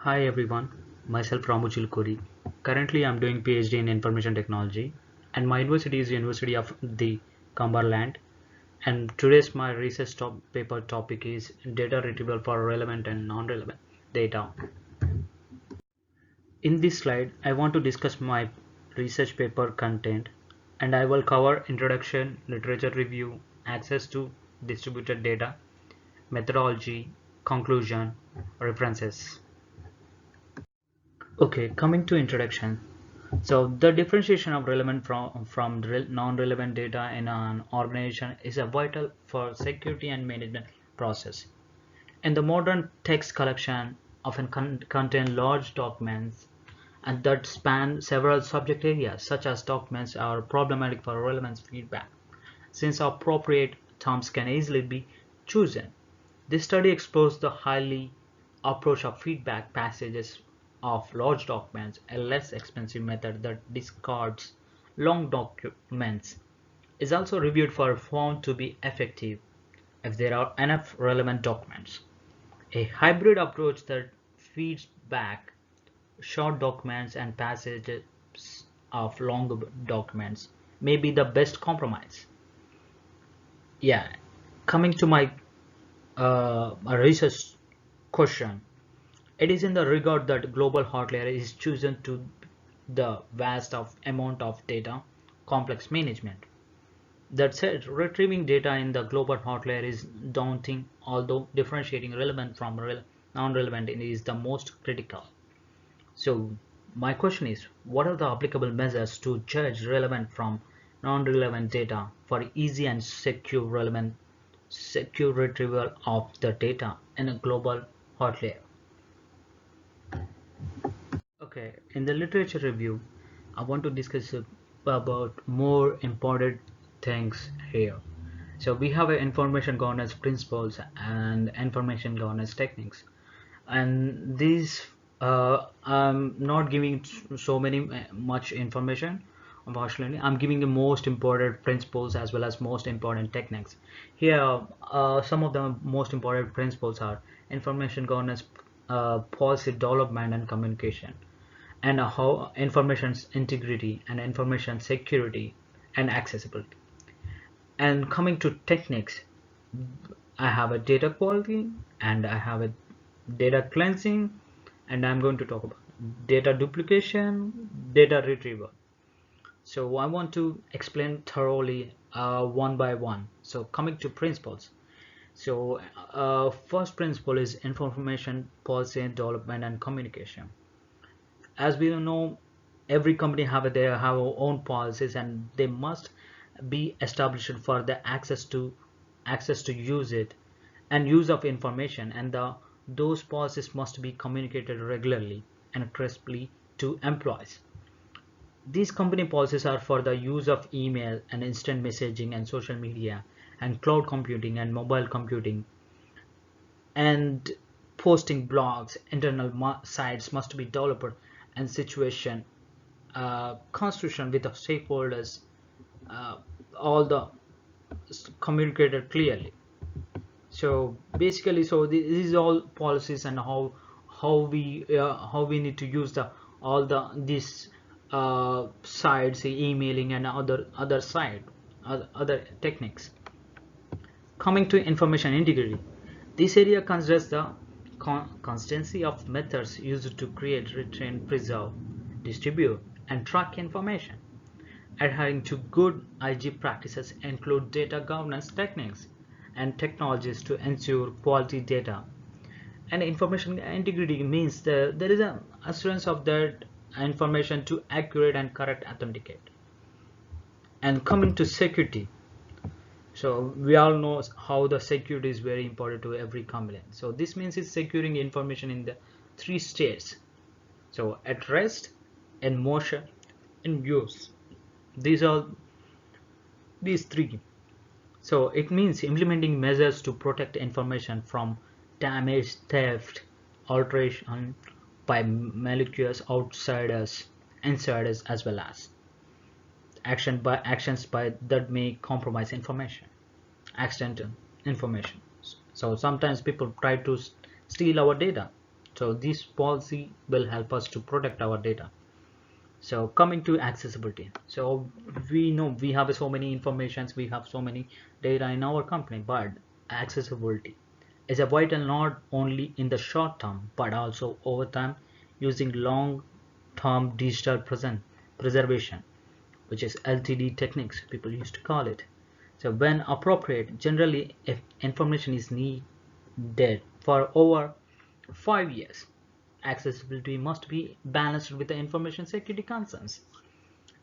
Hi everyone, myself Ramu Chilkuri. Currently I'm doing PhD in Information Technology and my university is University of the Cumberland, and today's my research paper topic is data retrieval for relevant and non-relevant data. In this slide I want to discuss my research paper content, and I will cover introduction, literature review, access to distributed data, methodology, conclusion, references. Okay, coming to introduction. So the differentiation of relevant from non-relevant data in an organization is a vital for security and management process. In the modern text collection often contain large documents and that span several subject areas, such as documents are problematic for relevance feedback, since appropriate terms can easily be chosen. This study explores the highly approach of feedback passages of large documents, a less expensive method that discards long documents. Is also reviewed for found to be effective if there are enough relevant documents. A hybrid approach that feeds back short documents and passages of long documents may be the best compromise. Yeah, coming to my research question. It is in the regard that global hot layer is chosen to the vast amount of data complex management. That said, retrieving data in the global hot layer is daunting, although differentiating relevant from non-relevant is the most critical. So my question is, what are the applicable measures to judge relevant from non-relevant data for easy and secure retrieval of the data in a global hot layer? Okay, in the literature review, I want to discuss about more important things here. So we have information governance principles and information governance techniques, and these I'm not giving so many much information. Unfortunately, I'm giving the most important principles as well as most important techniques. Here, some of the most important principles are information governance, policy development and communication, and how information's integrity and information security and accessibility. And coming to techniques, I have a data quality and I have a data cleansing, and I'm going to talk about data duplication, data retrieval. So I want to explain thoroughly one by one. So coming to principles. So first principle is information policy development and communication. As we know, every company have their own policies and they must be established for the access to use it and use of information, and those policies must be communicated regularly and crisply to employees. These company policies are for the use of email and instant messaging and social media and cloud computing and mobile computing, and posting blogs. Internal sites must be developed and situation constitution with the stakeholders, uh, all the communicated clearly. So basically, so this is all policies and how we need to use the all the these sites, emailing and other side, other techniques. Coming to information integrity, this area considers the constancy of methods used to create, retain, preserve, distribute, and track information. Adhering to good IG practices include data governance techniques and technologies to ensure quality data. And information integrity means there is an assurance of that information to accurate and correct authenticate. And coming to security, so we all know how the security is very important to every company. So this means it's securing information in the three states. So at rest, in motion, in use. These are these three. So it means implementing measures to protect information from damage, theft, alteration by malicious outsiders, insiders, as well as actions by that may compromise information, accidental information. So sometimes people try to steal our data. So this policy will help us to protect our data. So coming to accessibility, so we know we have so many informations, we have so many data in our company, but accessibility is a vital not only in the short term but also over time, using long term digital preservation, which is LTD techniques people used to call it. So when appropriate, generally if information is needed for over 5 years, accessibility must be balanced with the information security concerns.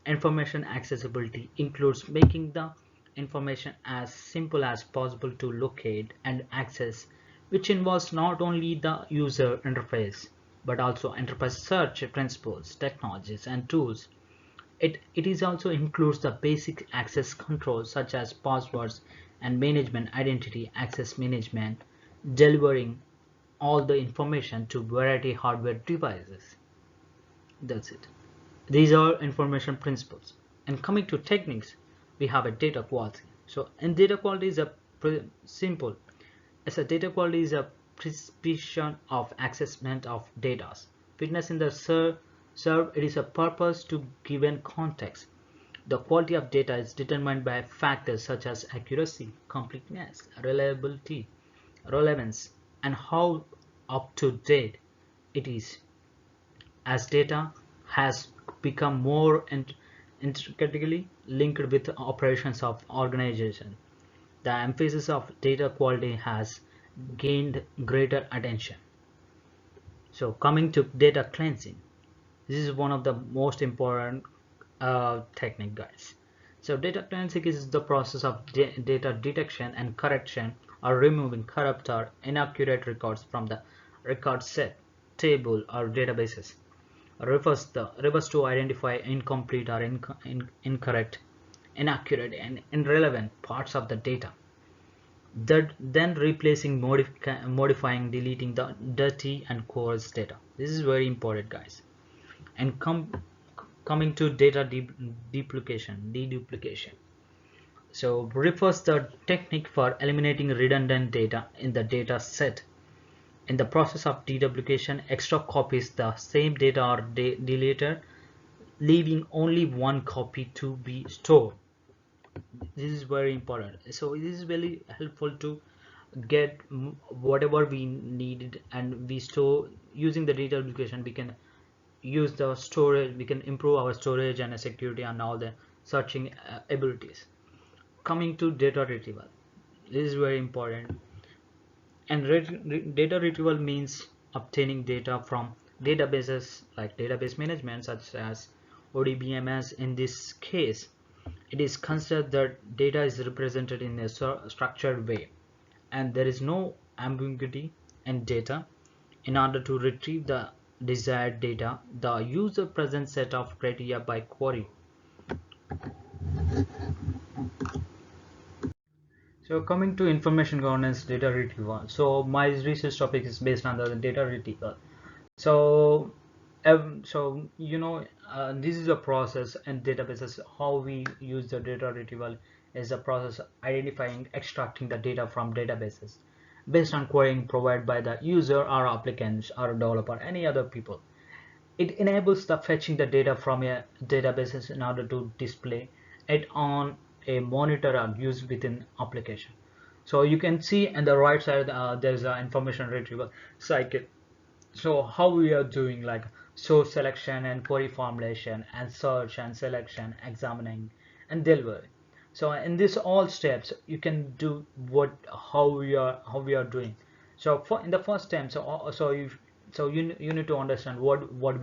Information accessibility includes making the information as simple as possible to locate and access, which involves not only the user interface but also enterprise search principles, technologies, and tools. It is also includes the basic access controls such as passwords and management identity access management, delivering all the information to variety hardware devices. That's it. These are information principles. And coming to techniques, we have a data quality. So in data quality is a simple as a data quality is a precision of accessment of data. Fitness in the serve it is a purpose to given context. The quality of data is determined by factors such as accuracy, completeness, reliability, relevance, and how up to date it is. As data has become more intricately linked with operations of organization, the emphasis of data quality has gained greater attention. So coming to data cleansing, this is one of the most important technique, guys. So data cleansing is the process of data detection and correction, or removing corrupt or inaccurate records from the record set, table, or databases. Refers to identify incomplete or incorrect, inaccurate, and irrelevant parts of the data. That then replacing, modifying, deleting the dirty and coarse data. This is very important, guys. And coming to data deduplication. So refers the technique for eliminating redundant data in the data set. In the process of deduplication, extra copies the same data are deleted, leaving only one copy to be stored. This is very important. So this is very helpful to get whatever we needed, and we store using the data duplication. We can use the storage, we can improve our storage and security and all the searching abilities. Coming to data retrieval, this is very important. And data retrieval means obtaining data from databases like database management such as ODBMS. In this case, it is considered that data is represented in a structured way and there is no ambiguity in data. In order to retrieve the desired data, the user presents set of criteria by query. So coming to information governance, data retrieval. So my research topic is based on the data retrieval. So this is a process in databases. How we use the data retrieval is a process identifying, extracting the data from databases based on querying provided by the user or applicants or developer, any other people. It enables the fetching the data from a databases in order to display it on a monitor or use within application. So you can see on the right side there's an information retrieval cycle. So how we are doing, like source selection and query formulation and search and selection, examining and delivery. So in this all steps you can do how we are doing. So for in the first step, you need to understand what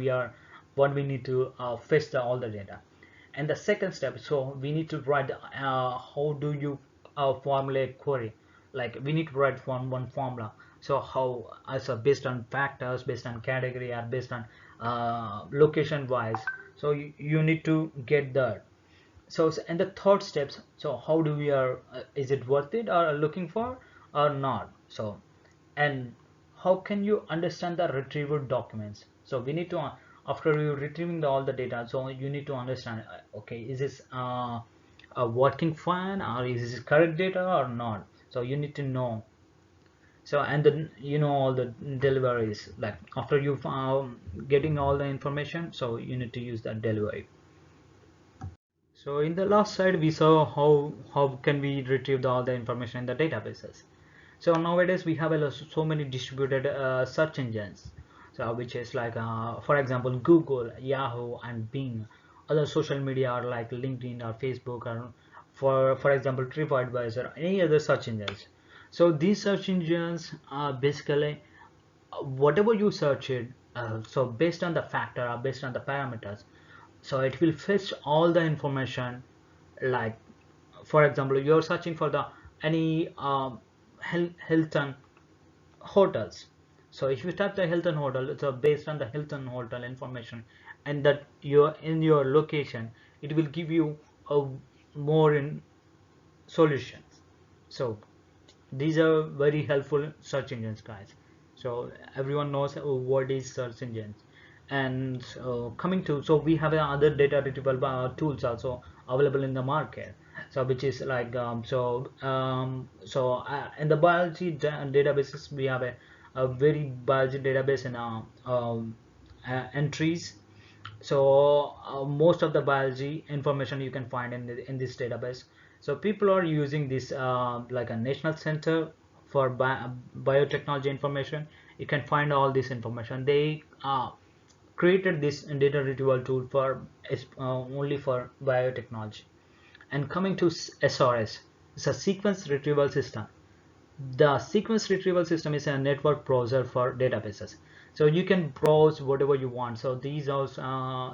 we need to fetch all the data. And the second step, so we need to write how do you formulate query. Like we need to write one formula. So how, as based on factors, based on category, or based on location wise. So you need to get that. So and the third steps, so how do we are is it worth it or looking for or not. So and how can you understand the retrieval documents. So we need to after you retrieving all the data, so you need to understand, okay, is this working fine, or is this correct data or not. So you need to know. So and then all the deliveries, like after you getting all the information, so you need to use that delivery. So in the last slide we saw how can we retrieve all the information in the databases. So nowadays we have so many distributed search engines, so which is like for example Google, Yahoo and Bing. Other social media are like LinkedIn or Facebook, or for example TripAdvisor, any other search engines. So these search engines are basically whatever you search it, so based on the factor or based on the parameters, so it will fetch all the information. Like for example you're searching for the any Hilton hotels. So if you type the Hilton hotel, so based on the Hilton hotel information and that you're in your location, it will give you a more in solutions. So these are very helpful search engines, guys. So everyone knows what is search engines. And coming to, so we have other data retrieval tools also available in the market, so which is like in the biology databases we have a very biology database in our entries. So most of the biology information you can find in this database. So people are using this like a national center for biotechnology information. You can find all this information. They created this data retrieval tool for only for biotechnology. And coming to SRS, it's a sequence retrieval system. The sequence retrieval system is a network browser for databases, so you can browse whatever you want. So these are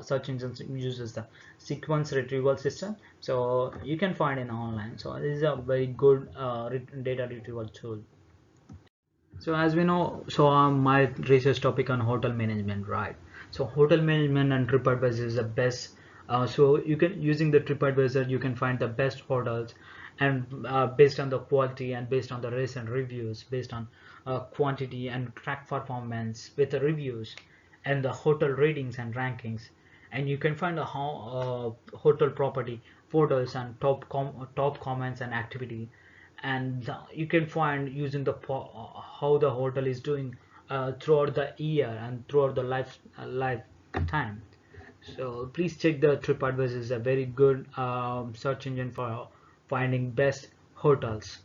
search engines uses the sequence retrieval system, so you can find it online. So this is a very good data retrieval tool. So as we know, so my research topic on hotel management, right? So hotel management and TripAdvisor is the best. So you can, using the TripAdvisor, you can find the best hotels, and based on the quality and based on the recent reviews, based on quantity and track performance with the reviews and the hotel ratings and rankings. And you can find the hotel property photos and top comments and activity. And you can find using the how the hotel is doing throughout the year and throughout the lifetime. So please check the TripAdvisor is a very good search engine for finding best hotels.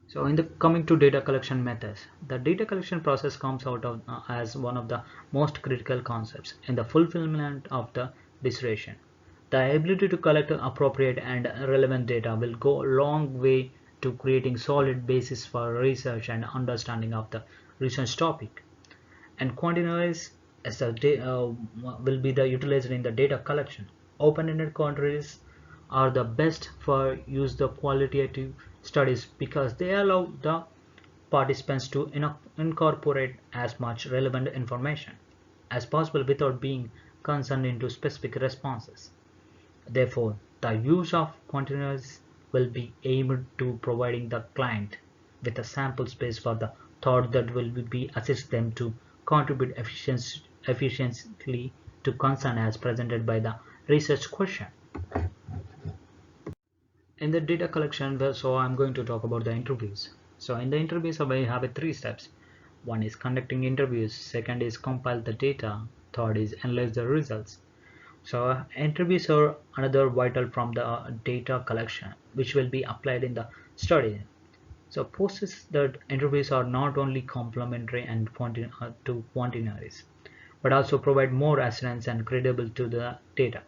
So in the coming to data collection methods, the data collection process comes out of as one of the most critical concepts in the fulfillment of the dissertation. The ability to collect appropriate and relevant data will go a long way to creating solid basis for research and understanding of the research topic. And quantities as will be the utilized in the data collection. Open-ended quantities are the best for use the qualitative studies because they allow the participants to incorporate as much relevant information as possible without being concerned into specific responses. Therefore, the use of quantities will be aimed to providing the client with a sample space for the thought that will be assist them to contribute efficiently to concern as presented by the research question. In the data collection, so I'm going to talk about the interviews. So in the interviews we have three steps. One is conducting interviews, second is compile the data, third is analyze the results. So interviews are another vital from the data collection which will be applied in the study. So posts that interviews are not only complementary and to quantitative, but also provide more assurance and credible to the data,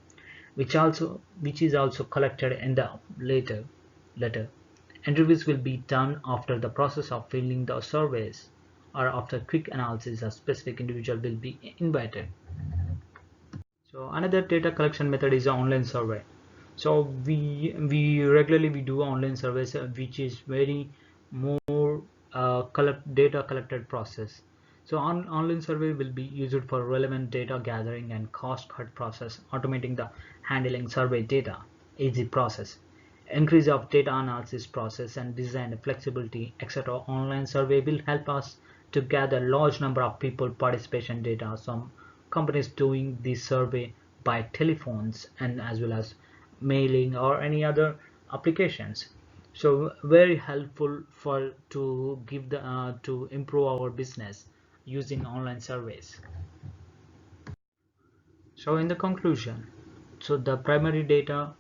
which is also collected in the letter. Interviews will be done after the process of filling the surveys or after quick analysis. A specific individual will be invited. So another data collection method is online survey. So we regularly we do online surveys, which is very more data collected process. So online survey will be used for relevant data gathering and cost cut process, automating the handling survey data, easy process, increase of data analysis process and design flexibility, etc. Online survey will help us to gather large number of people participation data. Some companies doing this survey by telephones and as well as mailing or any other applications. So very helpful for to give the to improve our business using online surveys. So in the conclusion, so the primary data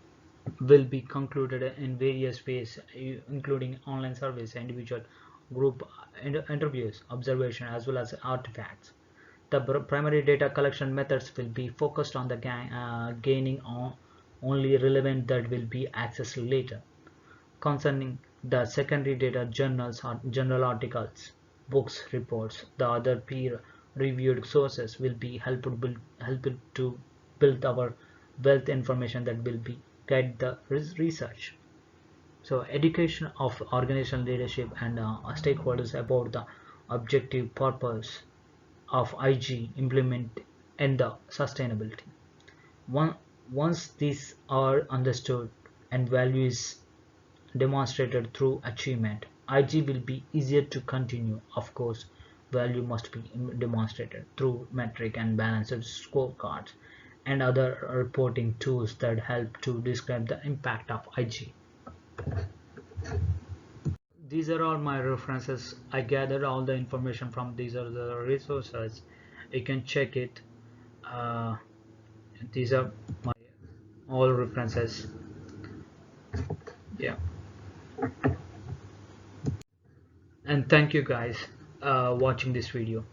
will be concluded in various ways, including online surveys, individual, group interviews, observation, as well as artifacts. The primary data collection methods will be focused on the gaining on only relevant that will be accessed later. Concerning the secondary data, journals or journal articles, books, reports, the other peer-reviewed sources will be helpful to build our wealth information that will be guide the research. So education of organizational leadership and stakeholders about the objective purpose of IG implement and the sustainability. One, once these are understood and value is demonstrated through achievement, IG will be easier to continue. Of course, value must be demonstrated through metric and balanced scorecards and other reporting tools that help to describe the impact of IG. These are all my references. I gathered all the information from these are the resources. You can check it. Uh, these are my all references. Yeah, and thank you guys watching this video.